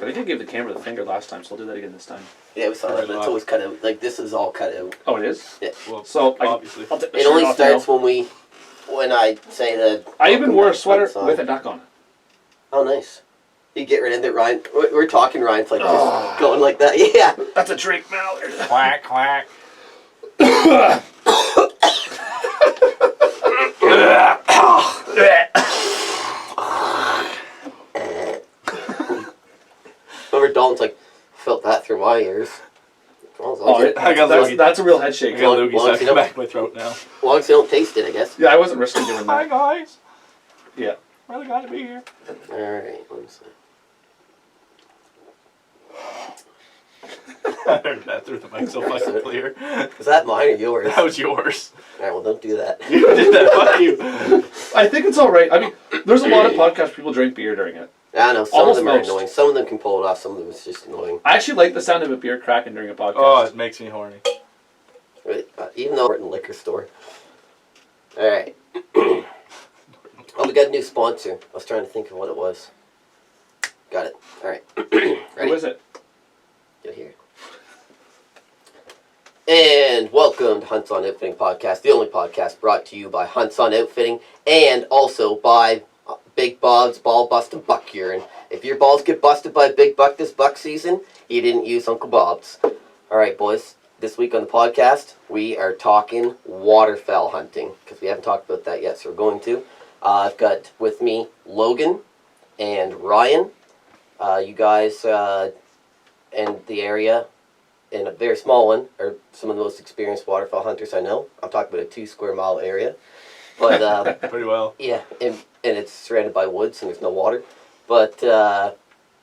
I think I gave the camera the finger last time, so I'll do that again this time. Yeah, we saw that, but it's always cut out. Like, this is all cut out. Oh, it is? Yeah. Well, so, obviously. It only starts when I say that... I even wore a sweater with a duck on it. Oh, nice. You get right into it, Ryan. We're talking, Ryan's like just going like that. Yeah. That's a Drake Mallard. Quack, quack. Remember, Dalton's like, felt that through my ears. That's a real head shake. I got loogie stuck back my throat now. As long as you don't taste it, I guess. Yeah, I wasn't risking doing that. Hi, guys. Yeah. Really glad to be here. Alright, let me see. I heard that through the mic so fucking clear. Was that mine or yours? That was yours. Alright, well, don't do that. You did that, fuck you. I think it's alright. I mean, there's a lot of podcasts people drink beer during it. I know, some of them are annoying. Some of them can pull it off, some of them it's just annoying. I actually like the sound of a beer cracking during a podcast. Oh, it makes me horny. Right? Even though we're in a liquor store. Alright. Oh, we got a new sponsor. I was trying to think of what it was. Got it. Alright. Who is it? Get here. And welcome to Hunts on Outfitting Podcast, the only podcast brought to you by Hunts on Outfitting and also by Big Bob's Ball Bustin' Buck Urine. If your balls get busted by a big buck this buck season, you didn't use Uncle Bob's. Alright, boys. This week on the podcast, we are talking waterfowl hunting, because we haven't talked about that yet, so we're going to. I've got with me Logan and Ryan. You guys in the area, in a very small one, are some of the most experienced waterfowl hunters I know. I'm talking about a 2 square mile area. But pretty well. Yeah, and it's surrounded by woods and there's no water. But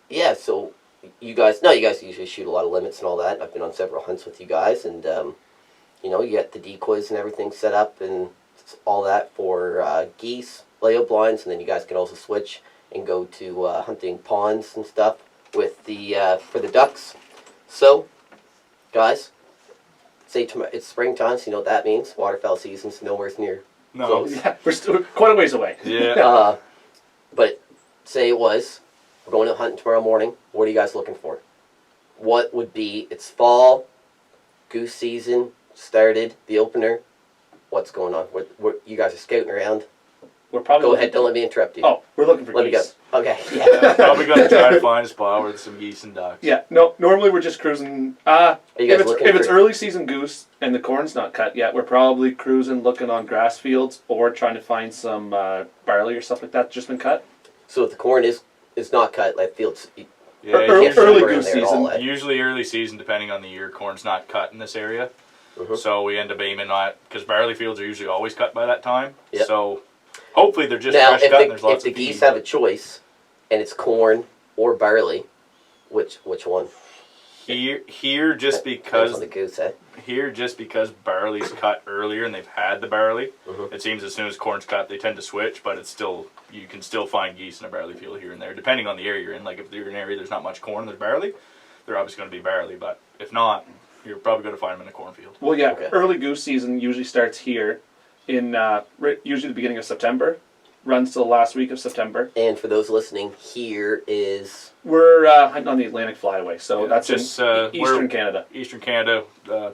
yeah, so you guys usually shoot a lot of limits and all that. I've been on several hunts with you guys, and you know, you got the decoys and everything set up and all that for geese, layout blinds, and then you guys can also switch and go to hunting ponds and stuff with the for the ducks. So, guys, it's springtime, so you know what that means. Waterfowl season's nowhere near close. Yeah, we're still quite a ways away. Yeah. But say it was, we're going out hunting tomorrow morning. What are you guys looking for? What would be, it's fall, goose season started, the opener. What's going on? What you guys are scouting around. We're probably go ahead, don't let me interrupt you. Oh, we're looking for geese. geese. Okay, yeah. Yeah, probably going to try to find a spot where there's some geese and ducks. Yeah, no, normally we're just cruising. If it's early season goose and the corn's not cut yet, we're probably cruising, looking on grass fields or trying to find some barley or stuff like that just been cut. So if the corn is not cut, like fields... Yeah, early goose season. Usually early season, depending on the year, corn's not cut in this area. Mm-hmm. So we end up aiming on, because barley fields are usually always cut by that time. Yep. So hopefully they're just now, fresh cut and there's lots if of the geese have a choice, and it's corn or barley, which one? Here just because on the goose, eh? Here just because barley's cut earlier and they've had the barley, mm-hmm. It seems as soon as corn's cut they tend to switch, but it's still, you can still find geese in a barley field here and there, depending on the area you're in. Like if you're in an area there's not much corn, there's barley, they're obviously going to be barley, but if not, you're probably going to find them in a cornfield. Well, yeah, okay. Early goose season usually starts here in usually the beginning of September, runs till the last week of September. And for those listening, here is... We're hunting on the Atlantic Flyway, so yeah, that's just in Eastern Canada. Eastern Canada,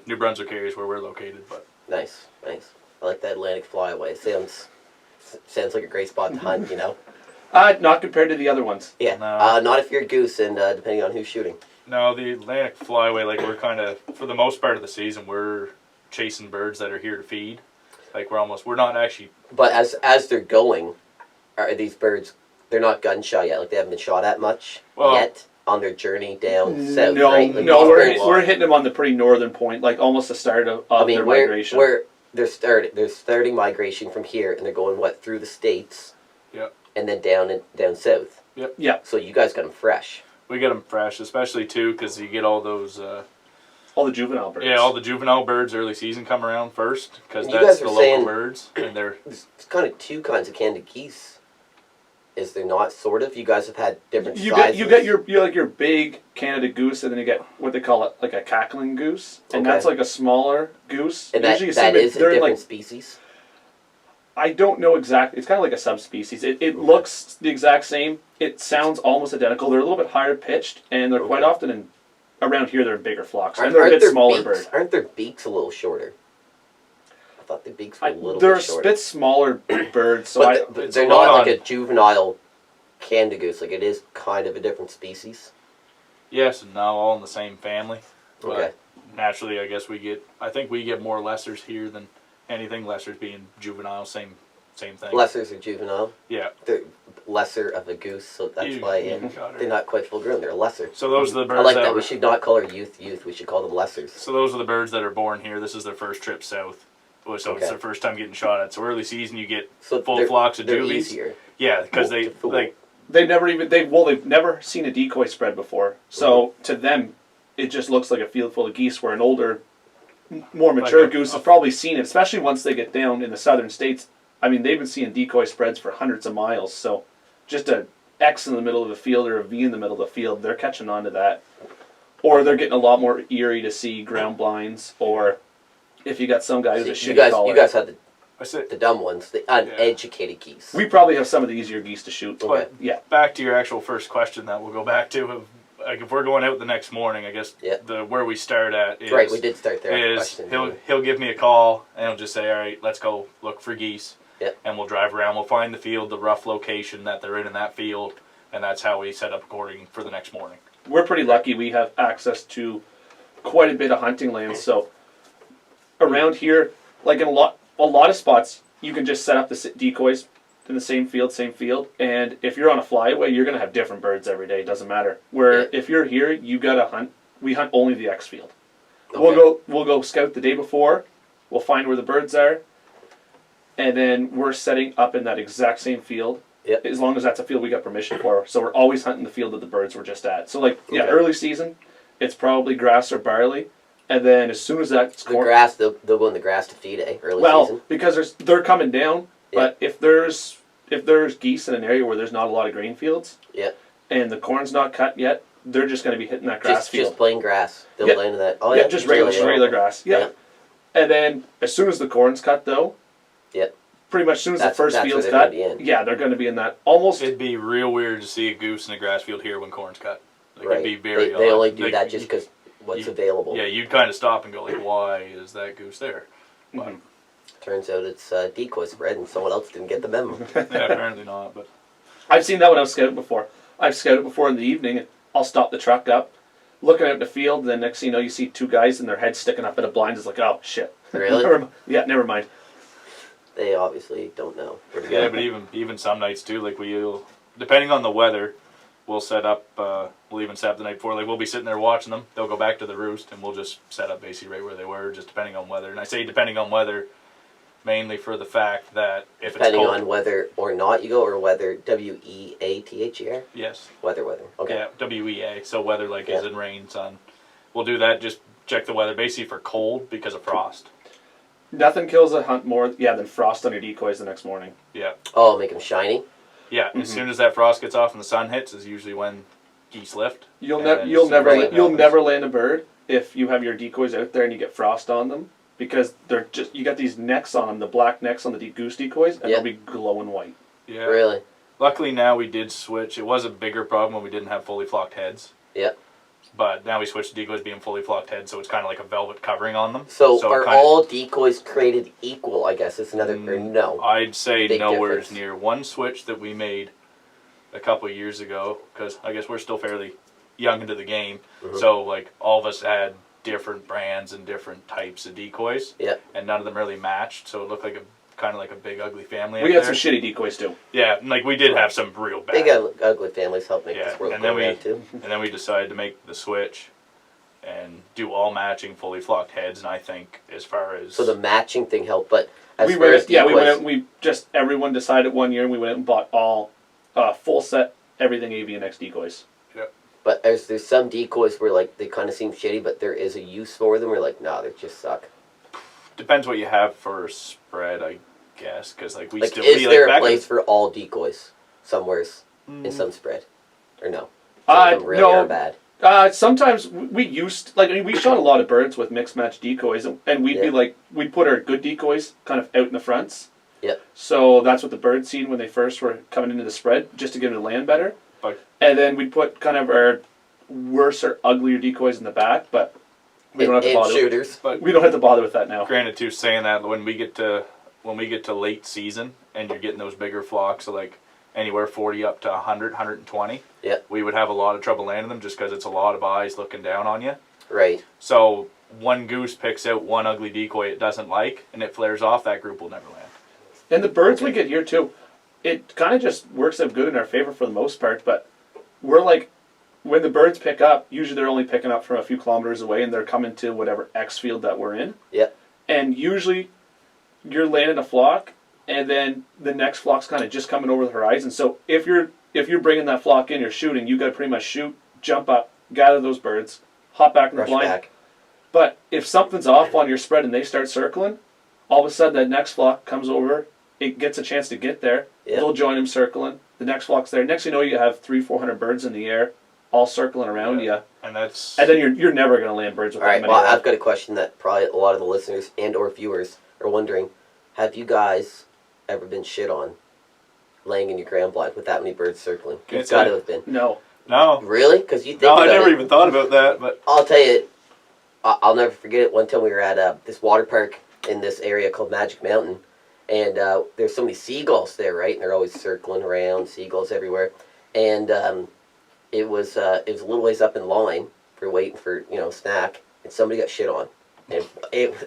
New Brunswick area is where we're located. But nice. I like that Atlantic Flyway. Sounds like a great spot to hunt, you know? Not compared to the other ones. Yeah, no. Not if you're a goose and depending on who's shooting. No, the Atlantic Flyway, like we're kind of, for the most part of the season, we're chasing birds that are here to feed. Like we're not actually... But as they're going, are these birds, they're not gun shy yet? Like they haven't been shot at much yet on their journey down south, right? Like we're hitting them on the pretty northern point, like almost the start of their migration. They're starting migration from here, and they're going, through the States? Yep. And then down south? Yep. Yeah. So you guys got them fresh? We get them fresh, especially too, because you get all those... all the juvenile birds. Yeah, all the juvenile birds early season come around first, because that's the local birds. And there's kind of two kinds of Canada geese. Is there not, sort of? You guys have had different sizes? You get your big Canada goose, and then you get what they call it, like a cackling goose. And that's like a smaller goose. And that is a different species? I don't know exactly. It's kind of like a subspecies. It looks the exact same. It sounds almost identical. They're a little bit higher pitched, and they're quite often around here. They're in bigger flocks, and they're a bit smaller birds. Aren't their beaks a little shorter? I thought the beaks were a little they're bit shorter. They're a bit smaller birds, so but they're not like a juvenile Canada goose. Like, it is kind of a different species. Yes, and now all in the same family. Okay. Naturally, I guess I think we get more lessers here than anything. Lessers being juvenile, same thing. Lessers are juvenile. Yeah. They're lesser of a goose, so that's why they're not quite full grown. They're a lesser. So those are the birds. I like that. We should not call our youth. We should call them lessers. So those are the birds that are born here. This is their first trip south. So it's their first time getting shot at. So early season, you get full flocks of juvies. Easier. Yeah, because they've never seen a decoy spread before. So to them, it just looks like a field full of geese. Where an older, more mature goose has probably seen it, especially once they get down in the southern states. I mean, they've been seeing decoy spreads for hundreds of miles. So just a X in the middle of the field or a V in the middle of the field, they're catching on to that. Or they're getting a lot more eerie to see ground blinds, or if you got some guy who's a shitty caller. You guys had the dumb ones, the uneducated geese. We probably have some of the easier geese to shoot. But back to your actual first question that we'll go back to. Like, if we're going out the next morning, I guess where we start at is... Right, we did start there. He'll give me a call, and he'll just say, all right, let's go look for geese. Yep. And we'll drive around. We'll find the field, the rough location that they're in that field, and that's how we set up according for the next morning. We're pretty lucky. We have access to quite a bit of hunting land, so around here, like in a lot of spots, you can just set up the decoys in the same field, and if you're on a flyaway, you're going to have different birds every day. It doesn't matter. Where if you're here, you got to hunt. We hunt only the X field. Okay. We'll go scout the day before. We'll find where the birds are, and then we're setting up in that exact same field. Yep. As long as that's a field we got permission for. So we're always hunting the field that the birds were just at. So early season, it's probably grass or barley. And then as soon as that's grass, they'll go in the grass to feed, early season? Well, because they're coming down. But if there's geese in an area where there's not a lot of grain fields, and the corn's not cut yet, they're just going to be hitting that grass field. Just plain grass. They'll land in that. Oh yeah, just regular grass. Yeah. And then as soon as the corn's cut, though, pretty much as soon as the first field's cut, they're going to be in that almost. It'd be real weird to see a goose in a grass field here when corn's cut. Like, right. It'd be very they only do that just because what's available. Yeah, you'd kind of stop and go like, why is that goose there? But turns out it's decoy spread, and someone else didn't get the memo. Apparently not. But I've seen that when I've scouted before. I've scouted before in the evening. And I'll stop the truck up, looking out in the field, and then next thing you know, you see two guys and their heads sticking up at a blind. It's like, oh shit. Really? Never mind. They obviously don't know. Yeah, but even some nights too, like we'll, depending on the weather, we'll set up. We'll even set up the night before. Like we'll be sitting there watching them. They'll go back to the roost, and we'll just set up basically right where they were, just depending on weather. And I say depending on weather, mainly for the fact that if depending it's cold, on whether or not you go, or whether WEATHER. Yes. Weather. Okay. Yeah, WEA. So weather like is in rain, sun. We'll do that. Just check the weather basically for cold because of frost. Nothing kills a hunt more than frost on your decoys the next morning. Yeah. Oh, make them shiny. Yeah. As soon as that frost gets off and the sun hits, is usually when geese lift. You'll never land a bird if you have your decoys out there and you get frost on them, because they're just, you got these necks on them, the black necks on the goose decoys, and they'll be glowing white. Yeah. Really. Luckily now we did switch. It was a bigger problem when we didn't have fully flocked heads. Yeah. But now we switched to decoys being fully flocked heads, so it's kind of like a velvet covering on them. So are all decoys created equal, I guess? It's another, or no? I'd say Big nowhere difference. near. One switch that we made a couple of years ago, because I guess we're still fairly young into the game, so like all of us had different brands and different types of decoys, and none of them really matched, so it looked like kind of like a big ugly family. We had some shitty decoys too. Yeah, like we did have some real bad. Big ugly families help make this world go round too. And then we decided to make the switch and do all matching fully flocked heads, and I think as far as so the matching thing helped, but as we far as decoys, we went out and we just everyone decided one year and we went out and bought all full set everything AVNX decoys. But there's some decoys where like they kind of seem shitty, but there is a use for them. We're like, nah, they just suck. Depends what you have for spread, I guess, because like is there a place for all decoys somewheres in some spread, or no? Some of them really are bad. Sometimes we we shot a lot of birds with mixed match decoys, and we'd be like, we'd put our good decoys kind of out in the fronts, Yep. So that's what the birds seen when they first were coming into the spread, just to get them to land better. But And then we put kind of our worse or uglier decoys in the back, but we don't have to And bother. shooters. but We don't have to bother with that now. granted, too, saying that when we get to late season and you're getting those bigger flocks, so like anywhere 40 up to 100, 120, Yep. we would have a lot of trouble landing them just because it's a lot of eyes looking down on you. Right. So one goose picks out one ugly decoy it doesn't like, and it flares off. That group will never land. And the birds we get here too, it kind of just works out good in our favor for the most part. But we're like, when the birds pick up, usually they're only picking up from a few kilometers away, and they're coming to whatever X field that we're in. Yep. And usually, you're landing a flock, and then the next flock's kind of just coming over the horizon. So if you're bringing that flock in, you're shooting. You got to pretty much shoot, jump up, gather those birds, hop back in the Rush blind. back. But if something's off on your spread and they start circling, all of a sudden that next flock comes over. It gets a chance to get there. Yep. They'll join them circling. The next flock's there. Next thing you know, you have 300-400 birds in the air, all circling around you. And that's And then you're never going to land birds with All that right. many. Well, around. I've got a question that probably a lot of the listeners and or viewers are wondering. Have you guys ever been shit on laying in your ground blind with that many birds circling? Can't It's got say. to have been. No. no, Really? Because you think no. I about never it. even thought about that. But I'll tell you, I'll never forget it. One time we were at this water park in this area called Magic Mountain, and there's so many seagulls there, right? And they're always circling around, seagulls everywhere. And it was a little ways up in line for waiting for snack, and somebody got shit on. And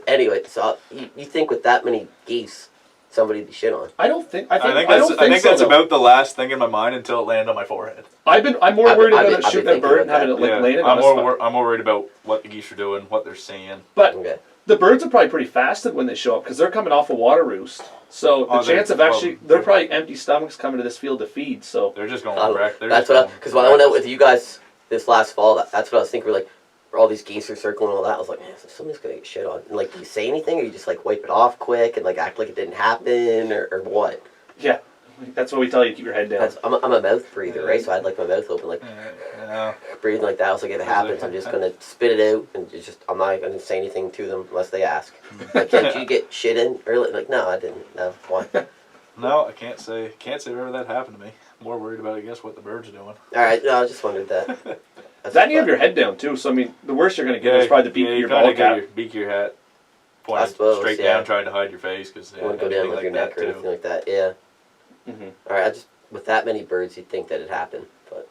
anyway, so you think with that many geese, somebody be shit on? I don't think. I I don't think think so, that's though. about the last thing in my mind until it landed on my forehead. I'm more I've worried been- about I've it been shooting a thinking bird and about having it like Yeah, landed I'm on us. I'm more worried about what the geese are doing, what they're seeing. But Okay. the birds are probably pretty fasted when they show up because they're coming off a water roost. So the Oh, they're- chance of actually, they're probably empty stomachs coming to this field to feed. So They're just going I don't- direct. They're That's just what going because when I went out direct. with you guys this last fall, that's what I was thinking. We're like, all these geese are circling and all that. I was like, man, somebody's gonna get shit on. And like, do you say anything, or you just like wipe it off quick and like act like it didn't happen, or what? yeah, that's what we tell you to keep your head down. I'm a mouth breather, right? So I had like my mouth open, like Yeah. breathing like that. I was like, if it happens, I'm just gonna spit it out, and I'm not gonna say anything to them unless they ask. Like, did you get shit in early? Like, no, I didn't. No, why? No, I can't say wherever that happened to me. More worried about, I guess, what the birds are doing. All right, no, I just wondered that. That's Then you a have your head down too. So I mean, the worst you're going to get is probably the beak of you your kinda ball get cap. your beak of your hat I pointed suppose, straight yeah. down, trying to hide your face because You wouldn't go down with your neck or anything like that. Yeah. Mm-hmm. All right, with that many birds, you'd think that it happened, but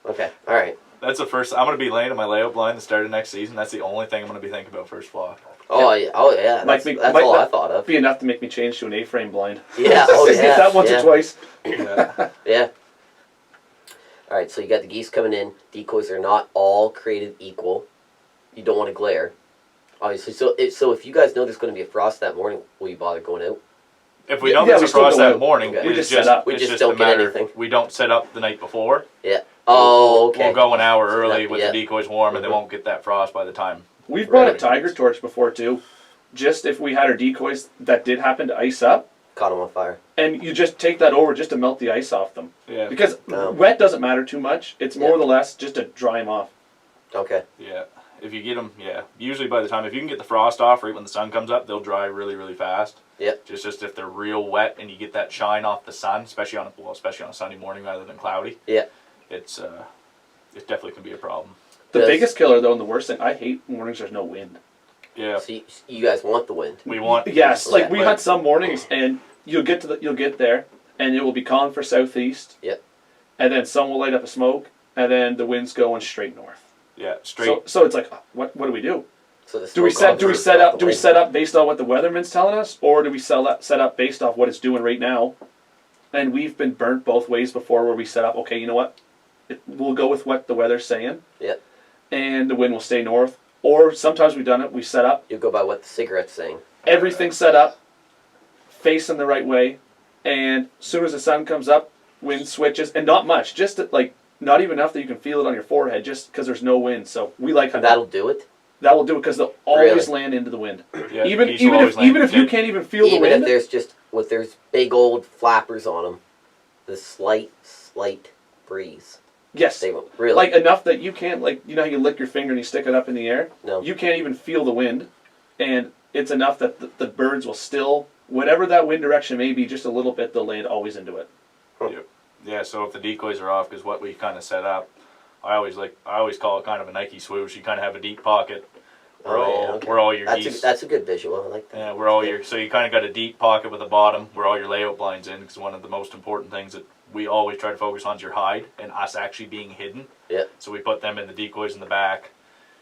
okay. All right. That's the first. I'm going to be laying in my layout blind the start of next season. That's the only thing I'm going to be thinking about first flock. Oh yeah. Oh yeah. Might That's might all I not thought of. Be enough to make me change to an A-frame blind. Yeah. Oh yeah. Get that once yeah. or twice. Yeah. Yeah. All right, so you got the geese coming in. Decoys are not all created equal. You don't want to glare, obviously. So if you guys know there's going to be a frost that morning, will you bother going out? If we know Yeah, there's we a still frost go that out. morning, Okay. We it's just set up. We it's just just don't a get matter- anything. We don't set up the night before. Yeah. Oh, okay. We'll go an hour So early that- with yeah. the decoys warm, and they Mhm. won't get that frost by the time. We've brought a Right. tiger torch before too. Just if we had our decoys that did happen to ice up, Caught them on fire. and you just take that over just to melt the ice off them. Yeah. Because No. wet doesn't matter too much. It's more Yeah. or less just to dry them off. Okay. Yeah. If you get them, yeah. Usually by the time, if you can get the frost off right when the sun comes up, they'll dry really, really fast. Yep. Just if they're real wet and you get that shine off the sun, especially on a sunny morning rather than cloudy. Yeah. It definitely can be a problem. The Yes. biggest killer though, and the worst thing, I hate mornings there's no wind. Yeah. So you guys want the wind? We want. Yes, like Yeah. we hunt some mornings, and you'll get there, and it will be calling for southeast. Yep. And then some will light up a smoke, and then the wind's going straight north. Yeah. Straight. So it's like, what do we do? So the Do we smoke set off up the wind. based on what the weatherman's telling us, or do we set up based off what it's doing right now? And we've been burnt both ways before, where we set up. Okay, you know what? We'll go with what the weather's saying. Yep. And the wind will stay north. Or sometimes we've done it. We set up. You go by what the cigarette's saying. Everything set up, facing the right way, and as soon as the sun comes up, wind switches, and not much, just not even enough that you can feel it on your forehead, just because there's no wind. So we like hunting. That'll do it. That will do it because they'll always Really? land into the wind. Yeah, even geese will even always if land even if you dead. can't even feel the Even if wind, there's big old flappers on them, the slight breeze. yes, They won't really. like enough that you can't how you lick your finger and you stick it up in the air. No. You can't even feel the wind, and it's enough that the birds will still whatever that wind direction may be, just a little bit, they'll land always into it. Yep. Yeah, so if the decoys are off, because what we kind of set up, I always call it kind of a Nike swoosh. You kind of have a deep pocket where all your geese. That's a good visual. I like that. Yeah, where all your so you kind of got a deep pocket with a bottom where all your layout blinds in. Because one of the most important things that we always try to focus on is your hide and us actually being hidden. Yeah. So we put them in the decoys in the back.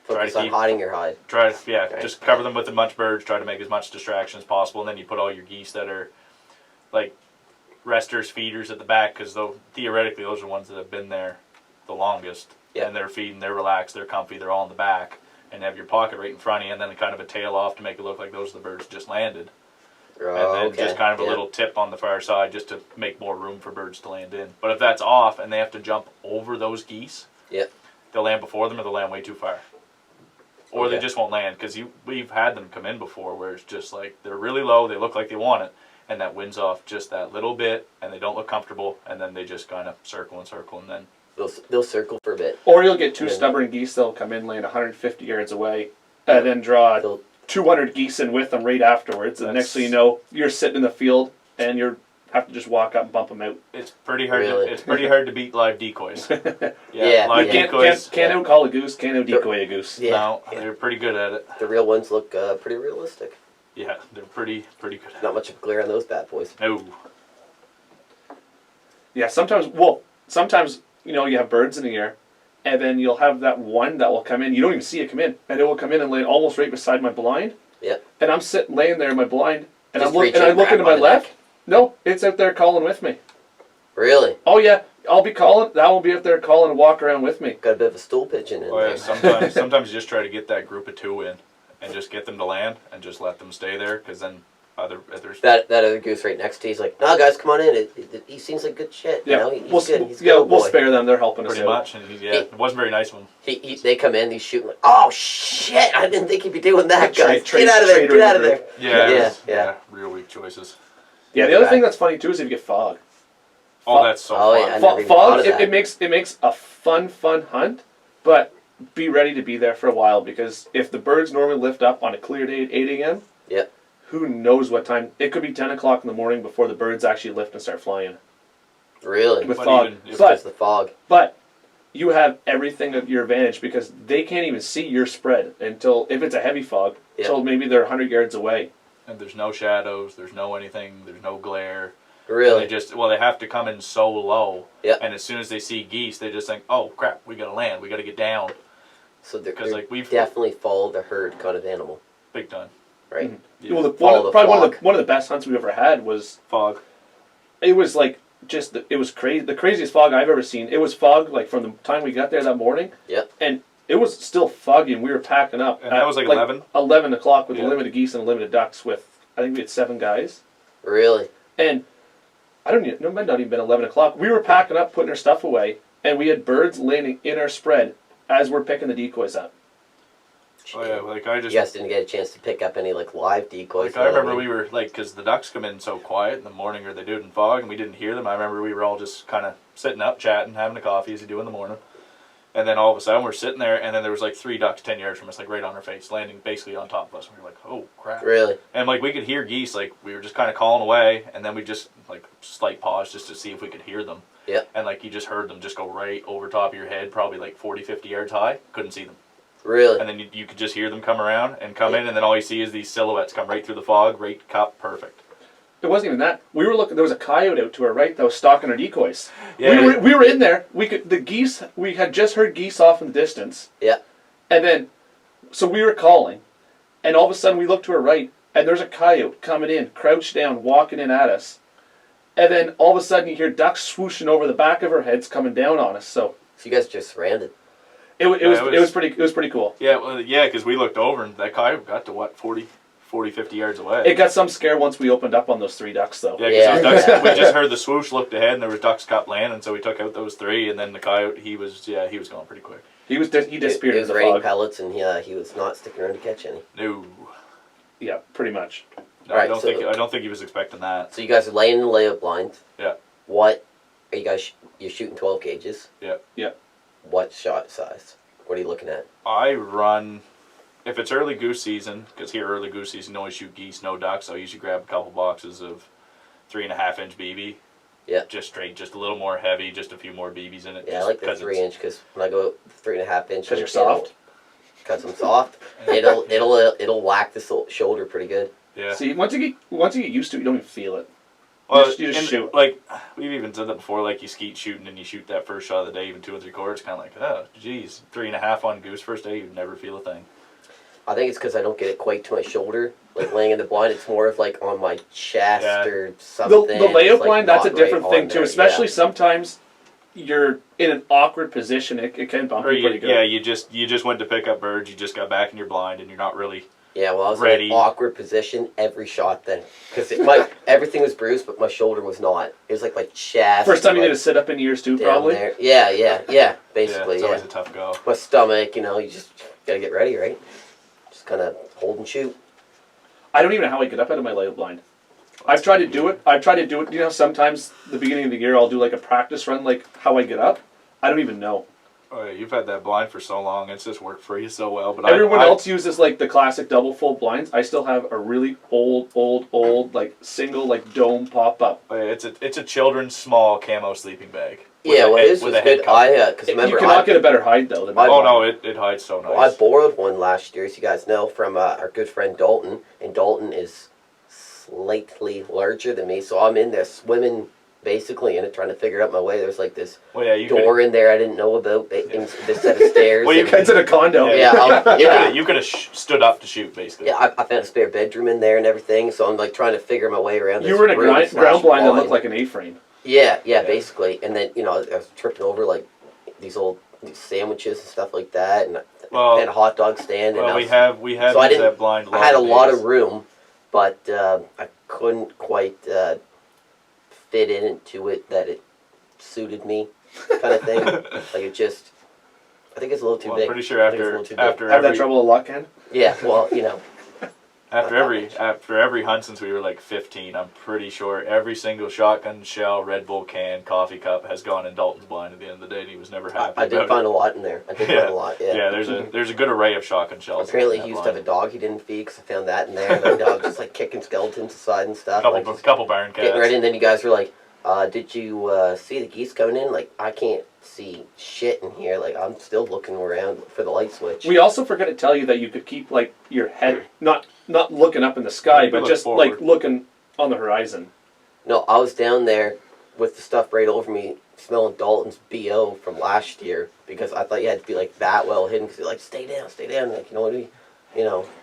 Focus on hiding your hide. Just cover them with as much birds. Try to make as much distraction as possible, and then you put all your geese that are like resters, feeders at the back, because theoretically those are ones that have been there the longest, and they're feeding, they're relaxed, they're comfy, they're all in the back, and have your pocket right in front of you, and then kind of a tail off to make it look like those are the birds just landed. And then just kind of a little tip on the far side just to make more room for birds to land in. But if that's off and they have to jump over those geese, they'll land before them or they'll land way too far. Or they just won't land, because we've had them come in before where it's just like they're really low, they look like they want it, and that wind's off just that little bit, and they don't look comfortable, and then they just kind of circle and circle, and then they'll circle for a bit. Or you'll get two stubborn geese that'll come in, land 150 yards away, and then draw 200 geese in with them right afterwards. And next thing you know, you're sitting in the field, and you have to just walk up and bump them out. it's pretty hard. It's pretty hard to beat live decoys. Yeah, Can't out-call a goose, can't out-decoy a goose. Yeah, no, they're pretty good at it. The real ones look pretty realistic. Yeah, they're pretty good at it. Not much of a glare on those bad boys. No. Yeah, sometimes you have birds in the air, and then you'll have that one that will come in. You don't even see it come in, and it will come in and land almost right beside my blind. Yeah. And I'm laying there in my blind, and Just I look into my left. No, it's out there calling with me. Really? Oh yeah, I'll be calling. That will be out there calling and walk around with me. Got a bit of a stool pigeon in there. Sometimes you just try to get that group of two in, and just get them to land, and just let them stay there, because then that other goose right next to you is like, no guys, come on in. He seems like good shit. Yeah, you know? He's good. He's good we'll spare them. They're helping us pretty much. And it wasn't very nice of him. They come in, he's shooting like, oh shit! I didn't think he'd be doing that, guys. Get Get out of there! Get out of there! Yeah. Real weak choices. Yeah, the other thing that's funny too is if you get fog. That's so fun. Yeah, fog. It makes a fun hunt, but be ready to be there for a while, because if the birds normally lift up on a clear day at 8 a.m. Yep. Who knows what time? It could be 10 o'clock in the morning before the birds actually lift and start flying. Really? With fog. But the fog. But you have everything at your advantage, because they can't even see your spread until, if it's a heavy fog, until maybe they're 100 yards away. And there's no shadows, there's no anything, there's no glare. Really? They have to come in so low. Yep. And as soon as they see geese, they just think, oh crap, we gotta land, we gotta get down. So they're definitely follow the herd kind of animal. Big time. Right? Mm-hmm. Yeah. Well, one of the best hunts we've ever had was fog. It was like it was crazy. The craziest fog I've ever seen. It was fog like from the time we got there that morning. Yep. And it was still foggy, and we were packing up. And that was like 11? 11 o'clock with a limited geese and a limited ducks with, I think we had 7 guys. Really? And it might not even been 11 o'clock. We were packing up, putting our stuff away, and we had birds landing in our spread as we're picking the decoys up. Oh yeah, you guys didn't get a chance to pick up any live decoys. I remember we were because the ducks come in so quiet in the morning, or they do it in fog, and we didn't hear them. I remember we were all just kind of sitting up, chatting, having a coffee as you do in the morning, and then all of a sudden we're sitting there, and then there was 3 ducks 10 yards from us, right on our face, landing basically on top of us. And we were like, oh crap! Really? And we could hear geese, we were just kind of calling away, and then we just slight pause just to see if we could hear them. Yeah. And you just heard them just go right over top of your head, probably 40, 50 yards high. Couldn't see them. Really? And then you could just hear them come around and come in, and then all you see is these silhouettes come right through the fog, right cup, perfect. It wasn't even that. We were looking. There was a coyote out to our right that was stalking our decoys. Yeah. We were in there. We had just heard geese off in the distance. Yeah. And then, so we were calling, and all of a sudden we looked to our right, and there's a coyote coming in, crouched down, walking in at us. And then all of a sudden you hear ducks swooshing over the back of our heads, coming down on us. So you guys just surrounded. It was pretty cool. Yeah, because we looked over and that coyote got to 40, 50 yards away. It got some scare once we opened up on those 3 ducks, though. Yeah, because we just heard the swoosh, looked ahead, and there was ducks cup landing, so we took out those 3, and then the coyote, he was going pretty quick. He disappeared. It was raining pellets, and he was not sticking around to catch any. No. Yeah, pretty much. No, I don't think he was expecting that. So you guys are laying in the layout blind. Yeah. What are you guys? You're shooting 12 gauges. Yeah. Yeah. What shot size? What are you looking at? I run if it's early goose season, because here early goose season, you always shoot geese, no ducks. I usually grab a couple boxes of 3.5-inch BB. Yeah. Just straight, just a little more heavy, just a few more BBs in it. Yeah, I like the 3-inch because when I go 3.5-inch, Because you're soft. Because I'm soft, it'll whack the shoulder pretty good. Yeah. See, once you get used to it, you don't even feel it. Well, you just shoot. Like, we've even said that before, like, you skeet shooting and you shoot that first shot of the day, even 2 or 3 quarters, kind of like, oh, geez, 3.5 on goose first day, you'd never feel a thing. I think it's because I don't get it quite to my shoulder, like laying in the blind. It's more of like on my chest or something. The layout It's, like, blind, that's a not different right thing on too. there, Especially yeah. sometimes you're in an awkward position. It can bump you pretty good. Yeah, you just went to pick up birds, you just got back in your blind, and you're not really... Yeah, well, I was ready. in an awkward position every shot then. Because everything was bruised, but my shoulder was not. It was like my chest. First time you like, did a sit up in years too, down probably. there. Yeah, basically, it's yeah. always a tough go. My stomach, you just gotta get ready, right? Just kind of hold and shoot. I don't even know how I get up out of my layout blind. I've tried to do it. You know, sometimes the beginning of the year I'll do like a practice run, like how I get up. I don't even know. Oh, yeah, you've had that blind for so long, it's just worked for you so well. But Everyone else uses like the classic double fold blinds. I still have a really old like single like dome pop up. Oh, yeah, it's a children's small camo sleeping bag. With Yeah, a well, head- his with was a head good. cover. Because remember, You cannot get a better hide though than that. Oh no, it hides so nice. Well, I borrowed one last year, as you guys know, from our good friend Dalton, and Dalton is slightly larger than me, so I'm in there swimming, basically, in it, trying to figure out my way. There's like this Well, yeah, you door in there I didn't know about, this set of stairs. Well, you and- It's in a condo. yeah, you could have stood up to shoot basically. yeah, I found a spare bedroom in there and everything, so I'm like trying to figure my way around this You were in a room ground slash blind that looked like an A-frame. Yeah, basically. And then, I was tripping over like these old sandwiches and stuff like that, and Well, and a hot dog stand. Well, and we have So I used didn't- that blind. I had a lot days. of room, but I couldn't quite fit into it that it suited me, kind of thing. Like it just, I think it's a little too Well, big. I'm pretty sure I think it's a little too big. after Have that every trouble a lot, Ken? Yeah, well, after every hunt since we were like 15, I'm pretty sure every single shotgun shell, Red Bull can, coffee cup has gone in Dalton's blind at the end of the day, and he was never happy. I did about find it. a lot in there. I did find a lot. Yeah. Yeah, there's a good array of shotgun shells. Apparently, in he that used to have blind. a dog he didn't feed because I found that in there. And the dog just like kicking skeletons aside and stuff. couple like, just couple barn cats. getting ready, and then you guys were like, "Did you see the geese coming in?" Like, I can't see shit in here. Like, I'm still looking around for the light switch. We also forgot to tell you that you could keep like your head not looking up in the sky, You could but look just forward. like looking on the horizon. No, I was down there with the stuff right over me, smelling Dalton's BO from last year because I thought you had to be like that well hidden because you're like, stay down, like what do we,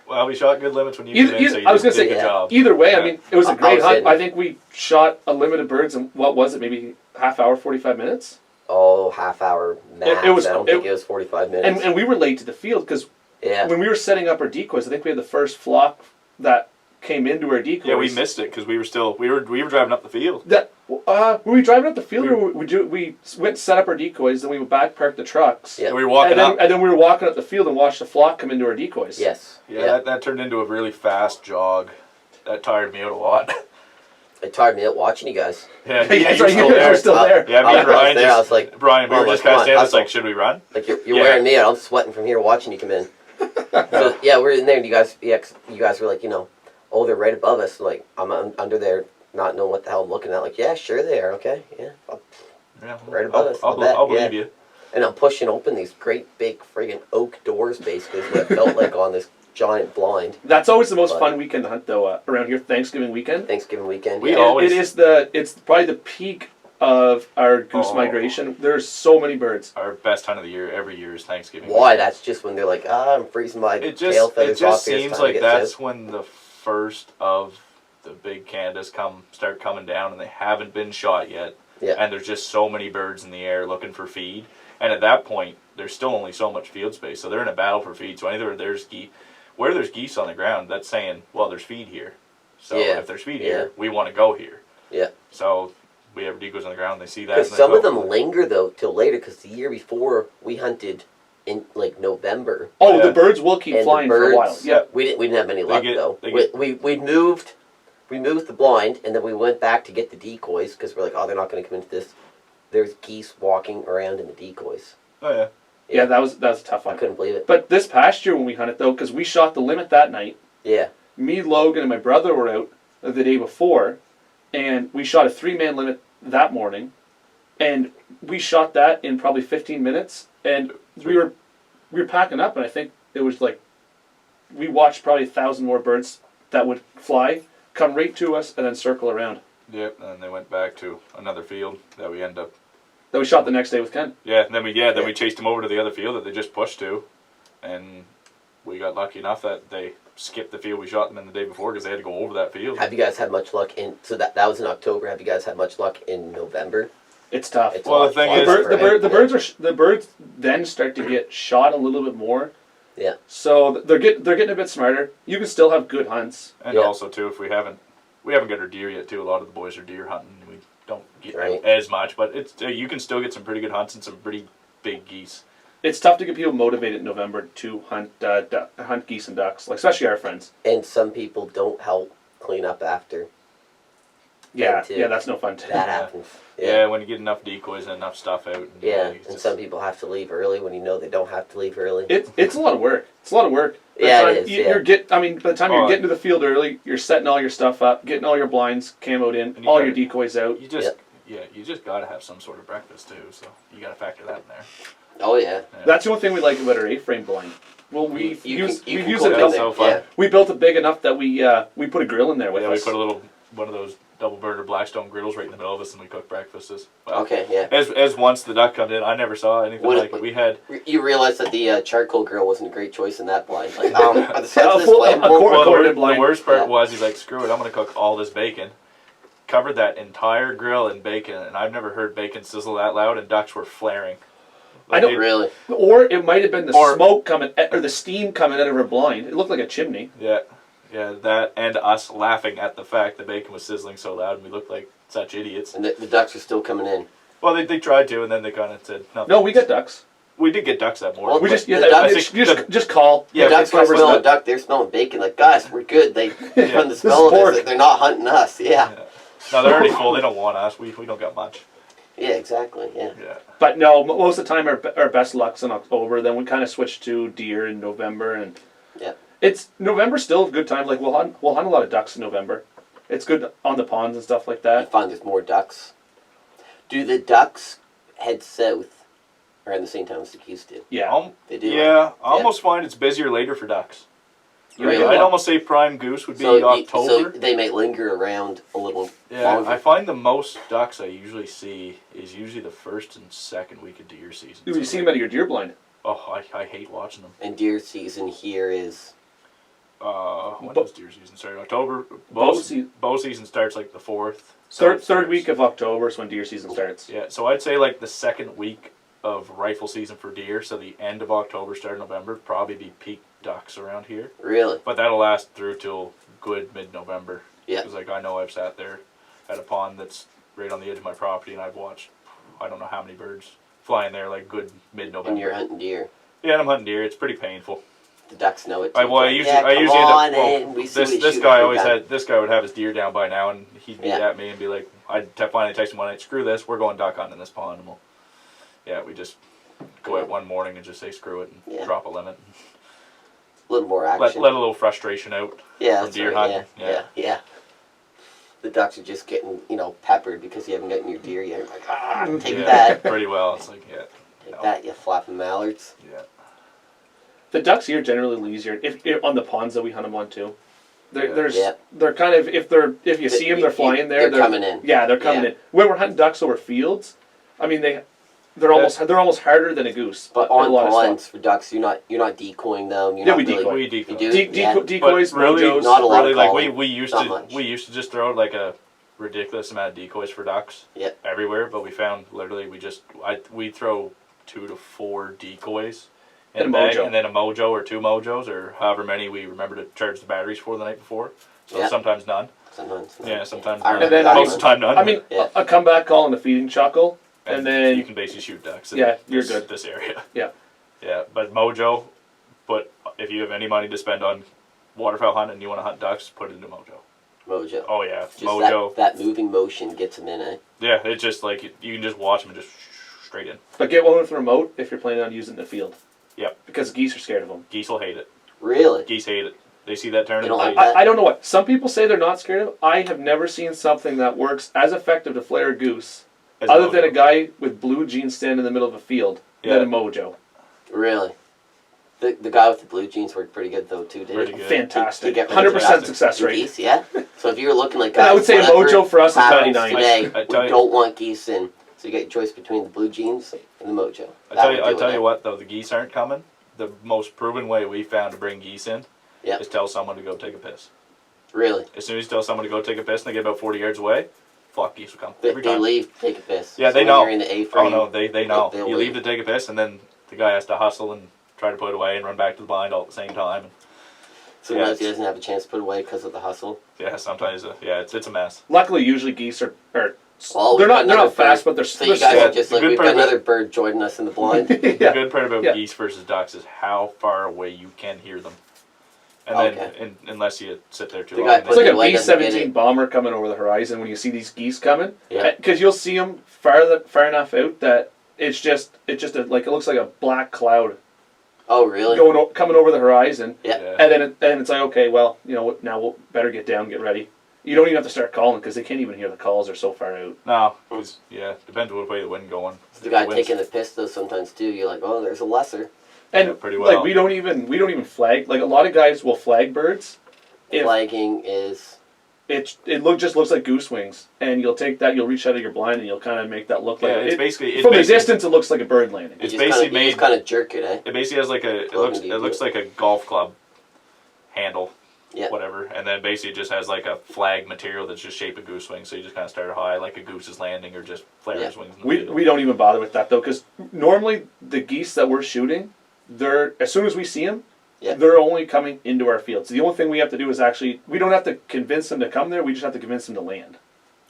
Well, we shot good limits when you came in, so you I was gonna did a say, good job. either way, Yeah. I mean, it was a I great was hunt. in. I think we shot a limited birds in, what was it, maybe half hour, 45 minutes? Oh, half hour max. It was- I don't think it was 45 minutes. And we were late to the field because yeah. when we were setting up our decoys, I think we had the first flock that came into our decoys. Yeah, we missed it because we were driving up the field. That were we driving up the field, or we went set up our decoys, then we back parked the trucks, Yeah. And we were walking up. and then we were walking up the field and watched the flock come into our decoys. Yes. Yeah, that turned into a really fast jog. That tired me out a lot. It tired me out watching you guys. Yeah, Yeah, you that's were right, still you there. were still there. Yeah, me I and was Brian there, just, I was like, Brian, we well, were just like, kind of come standing on, there, it's like, hustle. should we run? Like you're Yeah. wearing me out. I'm sweating from here watching you come in. So yeah, we're in there, and you guys were like, oh, they're right above us. Like I'm under there, not knowing what the hell I'm looking at. Like, yeah, sure they are. Okay, yeah. Yeah, Right above us, I'll bet, I'll believe yeah. you. And I'm pushing open these great big friggin' oak doors, basically. Is what it felt like on this giant blind. That's always the most But- fun weekend to hunt, though. Around here, Thanksgiving weekend. Thanksgiving weekend. We yeah. all- always- It's probably the peak of our goose Oh. migration. There's so many birds. Our best hunt of the year every year is Thanksgiving. Why? That's just when they're like, I'm freezing my It tail just feathers off here. It's seems time to like get that's fed. when the first of the big Canadas start coming down, and they haven't been shot yet. Yeah. And there's just so many birds in the air looking for feed. And at that point, there's still only so much field space, so they're in a battle for feed. So either there's where there's geese on the ground, that's saying, well, there's feed here. So Yeah. if there's feed Yeah. here, we want to go here. Yeah. So we have decoys on the ground, they see that. Because and they some go. of them linger though till later. Because the year before we hunted in like November. Oh, Yeah. the birds will keep And flying the for a while. birds- Yeah. We didn't have any luck get- though. they We moved the blind, and then we went back to get the decoys because we're like, oh, they're not going to come into this. There's geese walking around in the decoys. Oh yeah. Yeah, that was a tough I one. couldn't believe it. But this past year when we hunted, though, because we shot the limit that night, Yeah. me, Logan, and my brother were out the day before, and we shot a 3-man limit that morning, and we shot that in probably 15 minutes, and we were packing up, and I think it was like we watched probably 1,000 more birds that would fly, come right to us, and then circle around. Yep, and they went back to another field that we end up. That we shot the next day with Ken. Yeah, and then we chased them over to the other field that they just pushed to, and we got lucky enough that they skipped the field we shot them in the day before because they had to go over that field. Have you guys had much luck in? So that was in October. Have you guys had much luck in November? It's tough. It's Well, the thing is, the birds then start to get shot a little bit more. Yeah. So they're getting a bit smarter. You can still have good hunts. And also too, if we haven't got our deer yet too. A lot of the boys are deer hunting. We don't get Right. as much, but it's you can still get some pretty good hunts and some pretty big geese. It's tough to get people motivated in November to hunt geese and ducks, like especially our friends. And some people don't help clean up after. Yeah, too. yeah, that's no fun too. That happens. Yeah, when you get enough decoys and enough stuff out. Yeah, it's and just- some people have to leave early when you know they don't have to leave early. It's a lot of work. It's a lot of work. By the Yeah, time it is, by the time you're getting to the field early, you're setting all your stuff up, getting all your blinds camoed in, And you all gotta- your decoys out. You just you just gotta have some sort of breakfast too. So you gotta factor that in there. Oh yeah. That's the only thing we like about our A-frame blind. Well, we You use can it. cook in That's there. so fun. Yeah. We built it big enough that we put a grill in there with Yeah, we us. put one of those double burner Blackstone griddles right in the middle of us, and we cooked breakfasts. Well, Okay. Yeah. As once the duck come in, I never saw anything What- like it. We had You realize that the charcoal grill wasn't a great choice in that blind. Like, are the sets of this full- flammable? a quarter- well, corded the blind. worst part Yeah. was he's like, screw it, I'm gonna cook all this bacon. Covered that entire grill in bacon, and I've never heard bacon sizzle that loud, and ducks were flaring. I don't Really? Or it might have been the Or- smoke coming, or the steam coming out of her blind. It looked like a chimney. Yeah, that and us laughing at the fact the bacon was sizzling so loud, and we looked like such idiots. And the ducks are still coming in. Well, they tried to, and then they kind of said nothing. No, we got ducks. We did get ducks that morning. Well, We just the ducks- just call. Yeah, the ducks it are covers smelling that. duck. They're smelling bacon. Like, guys, we're good. They from the This smell is of pork. this, they're not hunting us. Yeah. No, they're already full. They don't want us. We don't got much. Yeah. Exactly. Yeah. Yeah. But no, most of the time our best luck's in October. Then we kind of switch to deer in November, and Yeah. it's November's still a good time. Like we'll hunt a lot of ducks in November. It's good on the ponds and stuff like I that. find there's more ducks. Do the ducks head south around the same time as the geese do? Yeah, They do. Yeah, I almost find it's busier later for ducks. Really? I'd almost say prime goose would be So October. they may linger around a little Yeah, longer. I find the most ducks I usually see is usually the first and second week of deer season. you see them out of your deer blind. Oh, I hate watching them. And deer season here is When does deer season start? October. Bow se- Bow season starts like the 4th. So it Third starts- week of October is when deer season starts. Yeah, so I'd say like the second week of rifle season for deer, so the end of October, start of November, probably be peak ducks around here. really. But that'll last through till good mid-November. Yeah. Because like I know I've sat there at a pond that's right on the edge of my property, and I've watched I don't know how many birds flying there like good mid-November. And you're hunting deer. Yeah, and I'm hunting deer. It's pretty painful. The ducks know it. I too. usually yeah, I come usually on end up, well, in. We see what he's this shooting guy for, always guy. had this guy would have his deer down by now, and he'd be Yeah. at me and be like, I'd finally text him one night, screw this, we're going duck hunting in this pond, and we just go out one morning and just say screw it and Yeah. drop a limit, A little more let action. a little frustration out. yeah, from that's deer right. hunting. Yeah. Yeah. The ducks are just getting, peppered because you haven't gotten your deer yet. Like, take Yeah, that. pretty well. It's like Take that, you flapping mallards. yeah. The ducks here generally a little easier if on the ponds that we hunt them on too. Yeah. They're kind of if you see them, they're flying there. They're coming in. Yeah, they're coming Yeah. in. When we're hunting ducks over fields, I mean they're almost harder than a goose. But a on lot of ponds stuff. for ducks, you're not decoying them. You're Yeah, not we really, decoy. We decoy. You do? Yeah. Decoys, But really, mojos. not a lot really, of like calling. we used Not to much. just throw out like a ridiculous amount of decoys for ducks. Yeah. Everywhere, but we found literally we throw 2 to 4 decoys And a in a bag, mojo. and then a mojo or 2 mojos or however many we remember to charge the batteries for the night before. So Yeah. sometimes none. Sometimes. Yeah, sometimes I none. remember And then, that most one. of the time none. I mean, Yeah. a comeback call and a feeding chuckle, and then you can basically shoot ducks. In Yeah, you're this, good. This area. Yeah. Yeah, but mojo. But if you have any money to spend on waterfowl hunting and you want to hunt ducks, put it into mojo. Mojo. Oh yeah, Just mojo. that moving motion gets them in, eh? Yeah, it's just like you can just watch them and just straight in. But get one with a remote if you're planning on using the field. Yep. Because geese are scared of them. Geese will hate it. Really? Geese hate it. They see that turn. They don't and like I don't know what. Some people say they're not scared of it. I have never seen something that works as effective to flare a goose, as other than a mojo. guy with blue jeans standing in the middle of a field, than a mojo. Really? The guy with the blue jeans worked pretty good though too, didn't Pretty he? good. Fantastic. Did he get 100% success The rate. geese, yeah. So if you're looking like And I would say whatever mojo for us is happens 99. today, I we tell you- don't want geese in. So you get your choice between the blue jeans and the mojo. I tell you what though, the geese aren't coming. The most proven way we found to bring geese in is tell someone to go take a piss. Really? As soon as you tell someone to go take a piss and they get about 40 yards away, flock geese will come. They Every time. leave, take a piss. Yeah, So they when know. You're in the A-frame, Oh no, they know. they'll You leave leave. to take a piss and then the guy has to hustle and try to put it away and run back to the blind all at the same time. Sometimes he doesn't have a chance to put away because of the hustle. Yeah, sometimes it's a mess. Luckily, usually geese are Well, they're we've got not another fast, bird. but they're So you they're guys slow. are just The like, good we've part got about- another bird joining us in the blind. The yeah. good part about Yeah. geese versus ducks is how far away you can hear them. And then, unless you sit there too The long. guy and It's then- like a Away doesn't get B-17 it. bomber coming over the horizon when you see these geese coming. Yeah. Because you'll see them far enough out that it looks like a black cloud Oh, really? coming over the horizon. Yeah. And then it's like, okay, well, you know what? Now we'll better get down, get ready. You don't even have to start calling because they can't even hear the calls. They're so far out. No, depends what way the wind going. The guy Wind's- taking the piss though sometimes too. You're like, oh, there's a lesser. And Yeah, pretty well. like we don't even flag. Like a lot of guys will flag birds. If Flagging is it just looks like goose wings, and you'll take that, you'll reach out of your blind, and you'll kind of make that look like it's basically from a distance. It looks like a bird landing. It's you basically just made. kind of jerk it, eh? It basically has like a. It Well, looks. maybe It you looks do like a golf club handle. Yeah. Whatever, and then basically it just has like a flag material that's just shaped a goose wing, so you just kind of start high like a goose is landing or just flare his wings. In the field. We don't even bother with that though, because normally the geese that we're shooting, they're as soon as we see them, Yeah. they're only coming into our field. So the only thing we have to do is we don't have to convince them to come there. We just have to convince them to land.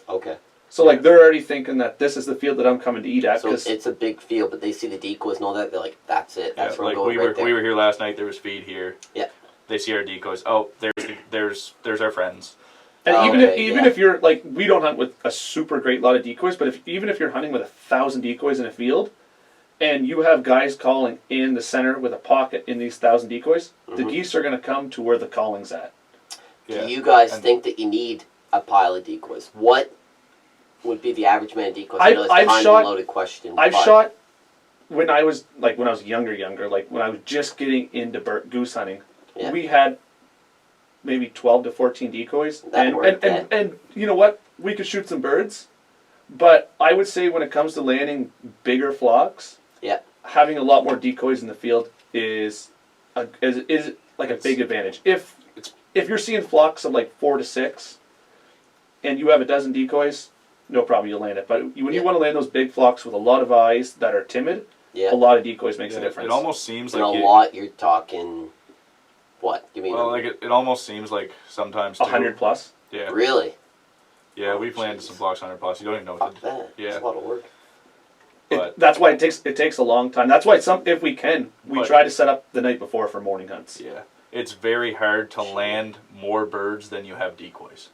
Okay. So like they're already thinking that this is the field that I'm coming to eat at. So Cause it's a big field, but they see the decoys and all that. They're like, that's it. That's where I'm like going right there. we were here last night. There was feed here. Yeah. They see our decoys. Oh, there's our friends. And Oh, even okay, if you're like, we don't hunt with a super great lot of decoys, but even if you're hunting with 1,000 decoys in a field, and you have guys calling in the center with a pocket in these 1,000 decoys, the geese are going to come to where the calling's at. Yeah. Do you guys And- think that you need a pile of decoys? What would be the average man of decoys? I I've- know it's I've kind of shot- a loaded question. I've but shot when I was younger, like when I was just getting into goose hunting. Yeah. We had maybe 12 to 14 decoys, That worked, and you know what? We could shoot some birds, but I would say when it comes to landing bigger flocks, Yeah. having a lot more decoys in the field is like a big advantage. If you're seeing flocks of like 4 to 6, and you have a dozen decoys, no problem, you'll land it. But when you want to land those big flocks with a lot of eyes that are timid, Yeah. a lot of decoys makes a difference. It almost seems And like a lot, you're talking, what? You mean, Well, like it almost seems like sometimes too, 100 plus. Yeah. really? Yeah, Oh, we've landed jeez. some flocks 100 plus. You don't even know what Fuck to do. that. Yeah. It's a lot of work. But That's why it takes a long time. That's why if we can, we But- try to set up the night before for morning hunts. yeah, it's very hard to land more birds than you have decoys.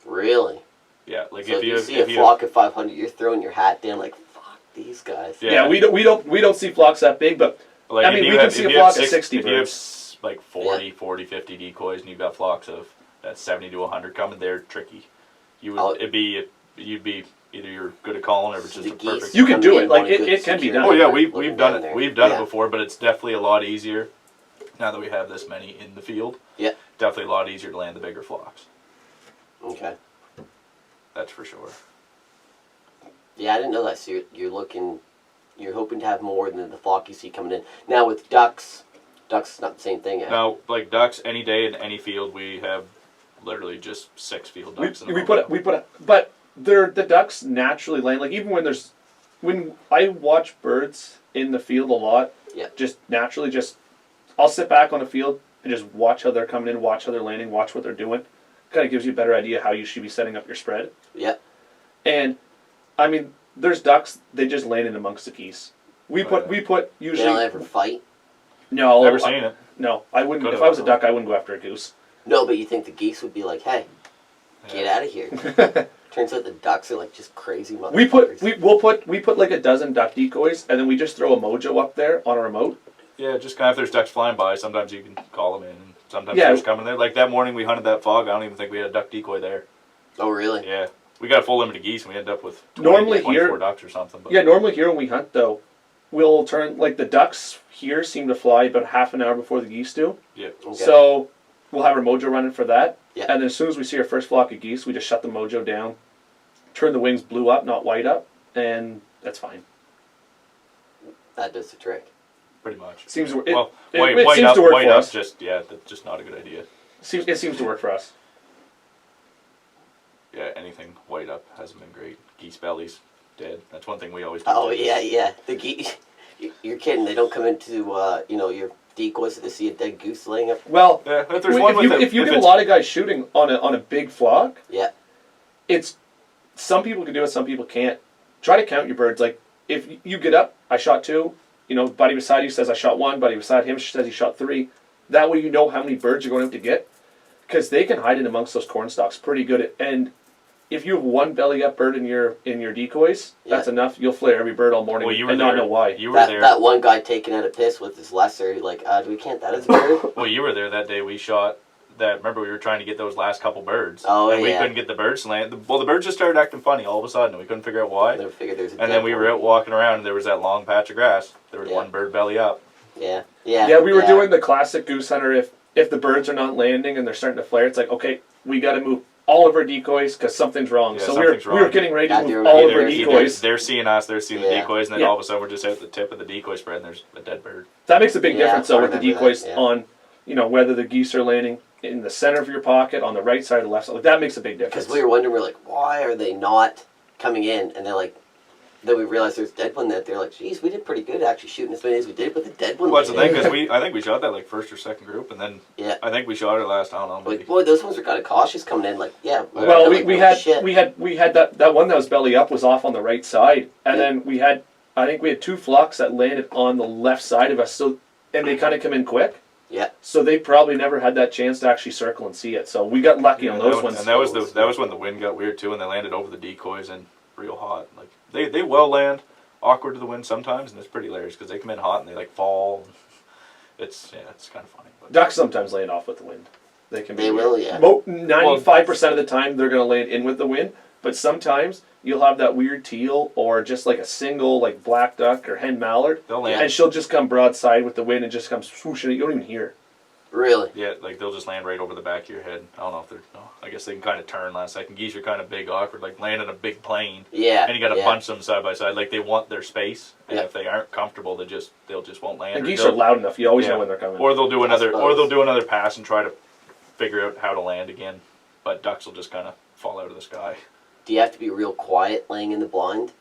Really? Yeah, like So if if you you have, see a if you flock of 500, you're throwing your hat down like, fuck these guys. Yeah, we don't see flocks that big, but like I if mean, you we have, can see if a you have flock of 60 if you have birds. like 40, 50 decoys and you've got flocks of that 70 to 100 coming, they're tricky. You'd be either you're good at calling or it's So just the a geese perfect. You can come do in, it, like, want a it- good it can be security done. Oh yeah, guard we've looking done down it. there. We've done Yeah. it before, but it's definitely a lot easier now that we have this many in the field. Yeah. Definitely a lot easier to land the bigger flocks. Okay. That's for sure. Yeah, I didn't know that. So you're hoping to have more than the flock you see coming in. Now with ducks is not the same thing. Eh? Now, like ducks, any day in any field, we have literally just 6 field ducks. but the ducks naturally land, like even when I watch birds in the field a lot, Yeah. just naturally I'll sit back on the field and just watch how they're coming in, watch how they're landing, watch what they're doing. Kind of gives you a better idea how you should be setting up your spread. Yeah. And I mean, there's ducks, they just land in amongst the geese. We put They usually don't ever fight. no, Never seen it. No, I wouldn't. Could've. If I was a duck, I wouldn't go after a goose. No, but you think the geese would be like, hey, get Yeah. out of here. Turns out the ducks are like just crazy motherfuckers. We put like a dozen duck decoys, and then we just throw a mojo up there on a remote. Yeah, just kind of if there's ducks flying by, sometimes you can call them in. Sometimes they're just coming there. Like that morning we hunted that fog, I don't even think we had a duck decoy there. Oh, really? Yeah. We got a full limit of geese and we ended up with 24 ducks or something. But. Yeah, normally here when we hunt though, we'll turn, like the ducks here seem to fly about half an hour before the geese do. Yeah. Okay. So we'll have our mojo running for that. Yeah. And then as soon as we see our first flock of geese, we just shut the mojo down, turn the wings blue up, not white up, and that's fine. That does the trick. Pretty much. Seems to work. Well, It white seems up, to work white for up, us. that's just not a good idea. It seems to work for us. Yeah, anything white up hasn't been great. Geese bellies, dead. That's one thing we always do. Oh, yeah. The geese, you're kidding. They don't come into, your decoys to see a dead goose laying up. Well, Yeah, if there's one with if you get a lot of guys shooting on a big flock, Yeah. it's some people can do it, some people can't. Try to count your birds. Like if you get up, I shot 2. Buddy beside you says I shot 1. Buddy beside him says he shot 3. That way you know how many birds you're going to have to get, because they can hide in amongst those corn stalks pretty good. And if you have one belly up bird in your decoys, that's enough. You'll flare every bird all morning and not know why. You were there. That one guy taking out a piss with his lesser, like, do we count that as a bird? Well, you were there that day. We shot that. Remember, we were trying to get those last couple birds. Oh, and we yeah. couldn't get the birds to land. Well, the birds just started acting funny all of a sudden, and we couldn't figure out why. Never figured there's a And then we were out walking around, and there was that long patch of grass. There was one bird belly up. Yeah, we were doing the classic goose hunter. If the birds are not landing and they're starting to flare, it's like, okay, we got to move all of our decoys because something's wrong. Yeah, so something's we were getting ready to move all of our decoys. They're seeing us, they're seeing the decoys, and then all of a sudden we're just out the tip of the decoy spread, and there's a dead bird. That makes a big difference, though, with the decoys that, on, whether the geese are landing in the center of your pocket, on the right side or the left side. Like, that makes a big difference. Because we were wondering, we're like, why are they not coming in? And they're like, then we realized there's a dead one that they're like, geez, we did pretty good actually shooting as many as we did with the dead one. Well, that's the thing, because I think we shot that like first or second group, and then I think we shot it last, I don't know. Maybe. Like, boy, those ones are kind of cautious coming in. Like, Well, we had that one that was belly up was off on the right side, and then I think we had 2 flocks that landed on the left side of us. So, and they kind of come in quick. Yeah. So they probably never had that chance to actually circle and see it. So we got lucky on those ones. And that was when the wind got weird too, and they landed over the decoys and real hot. Like they will land awkward to the wind sometimes, and it's pretty hilarious because they come in hot and they like fall. It's kind of funny. But. Ducks sometimes land off with the wind. They will, yeah. 95% of the time they're going to land in with the wind, but sometimes you'll have that weird teal or just like a single like black duck or hen mallard, they'll land. And she'll just come broadside with the wind and just come swooshing. You don't even hear. Really? Yeah, like they'll just land right over the back of your head. I don't know if they're. No, I guess they can kind of turn last second. Geese are kind of big, awkward, like land in a big plane. Yeah. And you got to bunch them side by side, like they want their space. And if they aren't comfortable, they'll just won't land. And geese are loud enough. You always know when they're coming. Or they'll do another pass and try to figure out how to land again. But ducks will just kind of fall out of the sky. Do you have to be real quiet laying in the blind?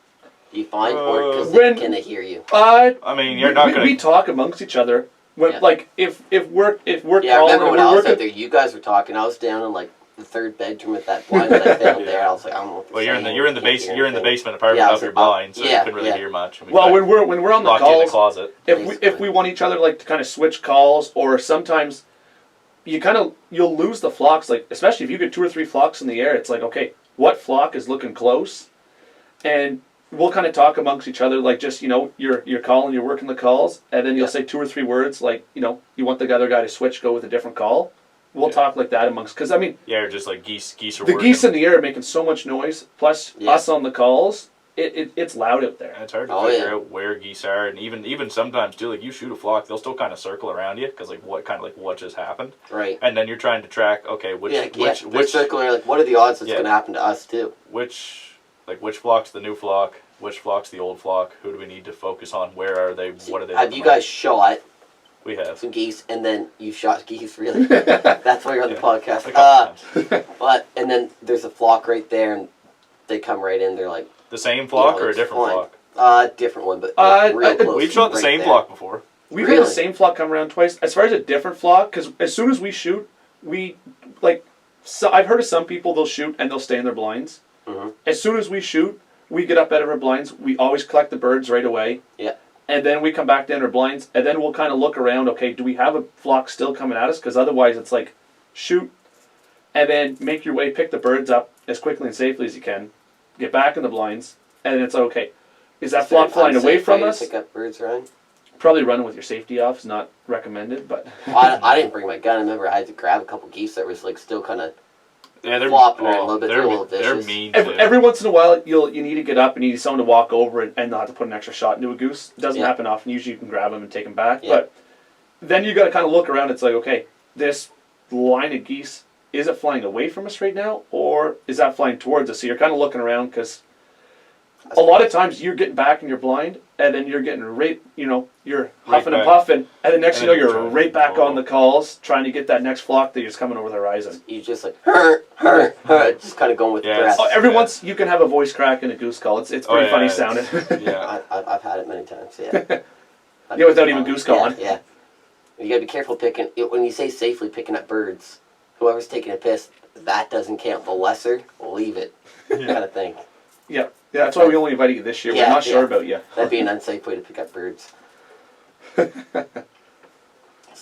Do you find, or because can they hear you? I mean, you're not going to. We talk amongst each other. When, like if we're I calling, remember when I was out there, you guys were talking. I was down in like the 3rd bedroom with that blind that I found there. I was like, I don't know. Well, you're in the basement apartment of your blind, so you couldn't really hear much. Well, when we're on the calls, in the closet. If we want each other like to kind of switch calls, or sometimes you'll lose the flocks. Like especially if you get 2 or 3 flocks in the air, it's like, okay, what flock is looking close, and we'll kind of talk amongst each other, like just, you're calling, you're working the calls, and then you'll say 2 or 3 words, like, you want the other guy to switch, go with a different call. We'll talk like that amongst, because I mean... Yeah, or just like geese are the working. Geese in the air are making so much noise, plus us on the calls, it's loud out there. It's hard to figure out where geese are, and even sometimes too, like you shoot a flock, they'll still kind of circle around you, because like what just happened. Right. And then you're trying to track, okay, which circling, like, what are the odds it's going to happen to us too? Which flock's the new flock? Which flock's the old flock? Who do we need to focus on? Where are they? What are they? Have you guys shot? We have some geese, and then you shot geese. Really? That's why you're on the podcast. And then there's a flock right there, and they come right in. They're like the same flock or a different flock? Different one, but real close. We've shot the same flock before. We've had the same flock come around twice. As far as a different flock, because as soon as we shoot, I've heard of some people, they'll shoot and they'll stay in their blinds. Mm-hmm. As soon as we shoot, we get up out of our blinds. We always collect the birds right away. Yeah. And then we come back down our blinds, and then we'll kind of look around. Okay, do we have a flock still coming at us? Because otherwise, it's like, shoot, and then make your way, pick the birds up as quickly and safely as you can, get back in the blinds, and it's okay. Is that flock flying away from us? Pick up birds, Ryan? Probably running with your safety off is not recommended, but I didn't bring my gun. I remember I had to grab a couple geese that was like still kind of flopping around a little bit. They're a little vicious. They're mean. Every once in a while, you need to get up and you need someone to walk over and not have to put an extra shot into a goose. It doesn't happen often. Usually you can grab them and take them back, but then you got to kind of look around. It's like, okay, this line of geese, is it flying away from us right now, or is that flying towards us? So you're kind of looking around, because a lot of times you're getting back in your blind, and then you're getting you're huffing and puffing, and the next you're right back on the calls, trying to get that next flock that is coming over the horizon. You just like, just kind of going with the breath. Every once you can have a voice crack in a goose call. It's pretty funny sounding. I've had it many times, without even goose calling. Yeah. You gotta be careful picking, when you say safely picking up birds, whoever's taking a piss, that doesn't count. The lesser, leave it, kind of thing. Yeah, that's why we only invited you this year. We're not sure about you. That'd be an unsafe way to pick up birds. So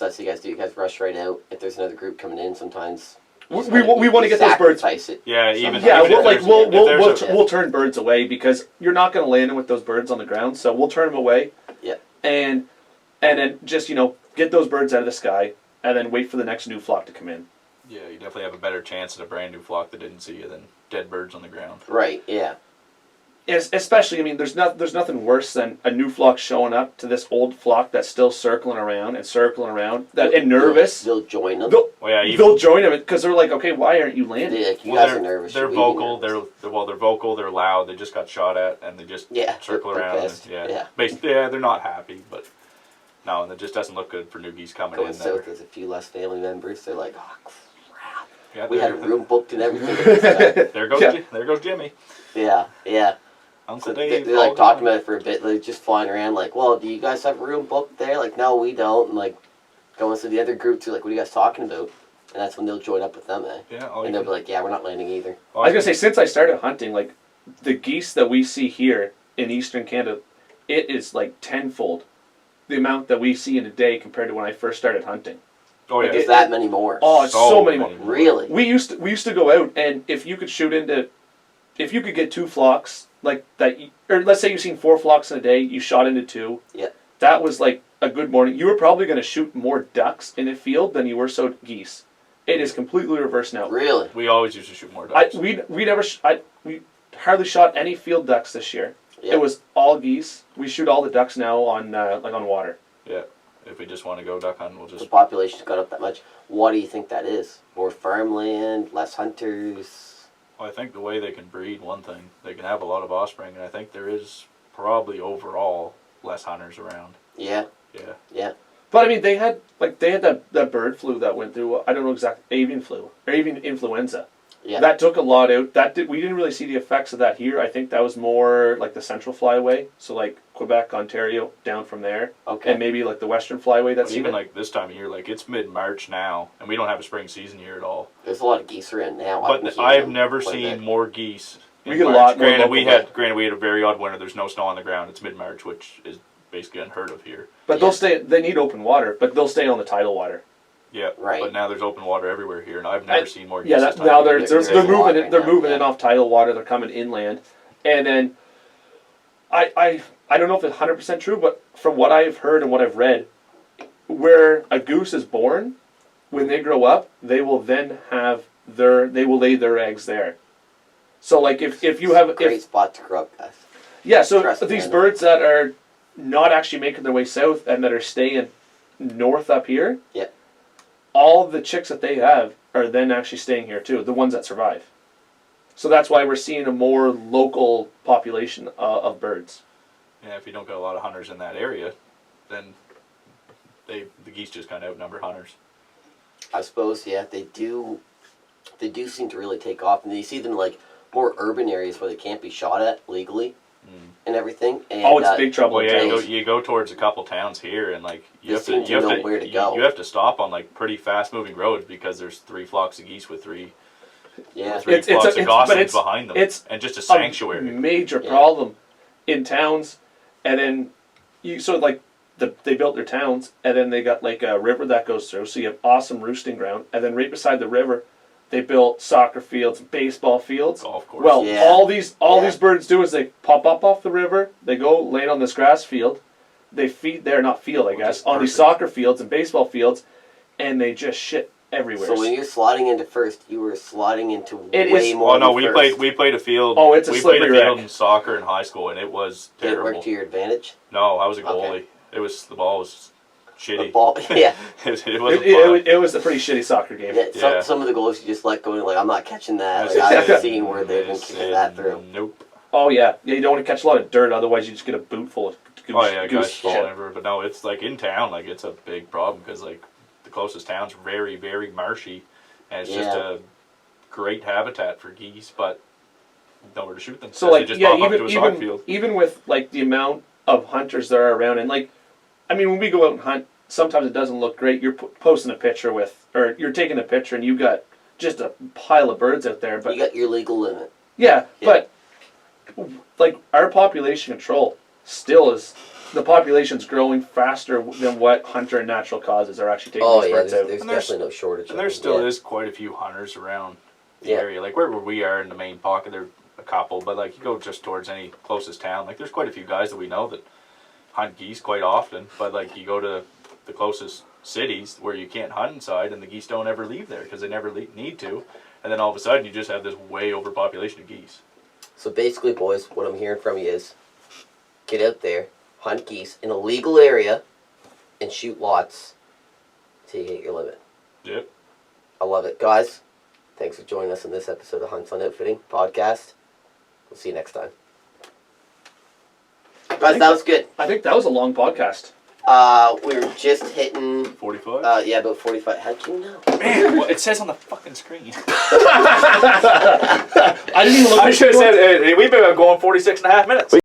that's what you guys do. You guys rush right out. If there's another group coming in, sometimes we want to get those birds. We'll turn birds away, because you're not going to land them with those birds on the ground. So we'll turn them away. Yeah. And then just get those birds out of the sky, and then wait for the next new flock to come in. Yeah, you definitely have a better chance at a brand new flock that didn't see you than dead birds on the ground. Right. Yeah. Especially, there's nothing worse than a new flock showing up to this old flock that's still circling around and nervous. They'll join them. They'll join them because they're like, okay, why aren't you landing? You guys are nervous. They're vocal. They're vocal. They're loud. They just got shot at, and they just circle around. They're not happy, but no, and it just doesn't look good for new geese coming in. South, there's a few less family members. They're like, oh crap. Yeah, we had a room booked and everything. There goes Jimmy. Yeah. Uncle Dave. They're like talking about it for a bit. They're just flying around like, well, do you guys have a room booked there? Like, no, we don't. And like, going to the other group too, like, what are you guys talking about? And that's when they'll join up with them, Yeah. And they'll be like, yeah, we're not landing either. I was gonna say, since I started hunting, like, the geese that we see here in eastern Canada, it is like tenfold the amount that we see in a day compared to when I first started hunting. Oh yeah, there's that many more. Oh, it's so many more. Really? We used to go out, and if you could if you could get two flocks like that, or let's say you've seen 4 flocks in a day, you shot into 2. Yeah. That was like a good morning. You were probably going to shoot more ducks in a field than you were geese. It is completely reversed now. Really? We always used to shoot more ducks. We hardly shot any field ducks this year. Yeah. It was all geese. We shoot all the ducks now on on water. Yeah. If we just want to go duck hunting, we'll just... The population's got up that much. What do you think that is? More farmland, less hunters? Well, I think the way they can breed, one thing, they can have a lot of offspring, and I think there is probably overall less hunters around. Yeah. Yeah. Yeah. But I mean, they had that bird flu that went through. I don't know exactly, avian flu or avian influenza. Yeah. That took a lot out. We didn't really see the effects of that here. I think that was more like the central flyway, so like Quebec, Ontario, down from there, and maybe like the western flyway. That's even like this time of year, like it's mid-March now, and we don't have a spring season here at all. There's a lot of geese around now. But I've never seen more geese. We get a lot more. Granted, we had a very odd winter. There's no snow on the ground. It's mid-March, which is basically unheard of here. But they'll stay. They need open water, but they'll stay on the tidal water. Yeah, right. But now there's open water everywhere here, and I've never seen more geese. Yeah, now they're moving. They're moving in off tidal water. They're coming inland, and then I don't know if it's 100% true, but from what I've heard and what I've read, where a goose is born, when they grow up, they will then they will lay their eggs there. So like if you have great spot to grow up, guys. Yeah, so these birds that are not actually making their way south and that are staying north up here. Yeah. All the chicks that they have are then actually staying here too, the ones that survive. So that's why we're seeing a more local population of birds. Yeah, if you don't get a lot of hunters in that area, then the geese just kind of outnumber hunters. I suppose, yeah, they do seem to really take off, and you see them like more urban areas where they can't be shot at legally and everything. And, it's big trouble. Well, yeah, you go towards a couple towns here, and like you have to know where to go. You have to stop on like pretty fast moving roads because there's 3 flocks of geese with 3 flocks of goslings behind them, and just a sanctuary. Major problem in towns, and then they built their towns, and then they got like a river that goes through, so you have awesome roosting ground, and then right beside the river, They built soccer fields, baseball fields. Golf course. Well, Yeah. all these Yeah. birds do is they pop up off the river. They go lay on this grass field. They feed there, not field, I Which guess, is on these perfect. soccer fields and baseball fields, and they just shit everywhere. So when you're sliding into first, you were sliding into It way is- more. Oh no, than we first. played a field. Oh, it's a we played a slippery field wreck. in soccer in high school, and it was Did it terrible. work to your advantage? No, I was a Okay. goalie. It was the ball was The shitty. ball, yeah. it wasn't it, fun. it was a pretty shitty soccer game. Yeah, Yeah. Some of the goals you just let go and like, I'm not catching that. That's Like, I've exactly- seen where they've been kicking that through. Nope. Oh yeah, yeah. You don't want to catch a lot of dirt, otherwise you just get a boot full of goose, Oh yeah, goose guys falling shit. everywhere. But no, it's like in town, like it's a big problem because like the closest town's very, very marshy, and it's just Yeah. a great habitat for geese, but nowhere to shoot them. So 'cause like they just yeah, pop up to a soccer even field. even with like the amount of hunters there are around, and like, I mean, when we go out and hunt, sometimes it doesn't look great. You're posting a picture with, or you're taking a picture, and you got just a pile of birds out there. But You got your legal limit. yeah, Yeah. but like our population control still is. The population's growing faster than what hunter and natural causes are actually taking Oh these yeah, birds there's, out. there's And there's- definitely no shortage. And of there them, still yeah. is quite a few hunters around the Yeah. area. Like where we are in the main pocket, there are a couple, but like you go just towards any closest town, like there's quite a few guys that we know that hunt geese quite often. But like you go to the closest cities where you can't hunt inside, and the geese don't ever leave there because they never need to. And then all of a sudden, you just have this way overpopulation of geese. So basically, boys, what I'm hearing from you is, get out there, hunt geese in a legal area, and shoot lots till you hit your limit. Yep. I love it, guys. Thanks for joining us in this episode of Hunts on Outfitting podcast. We'll see you next time. Guys, that was good. I think that was a long podcast. We were just hitting. 45. Yeah, about 45. How'd you know? Man, well, it says on the fucking screen. I didn't even look. I should have said we've been going 46 and a half minutes.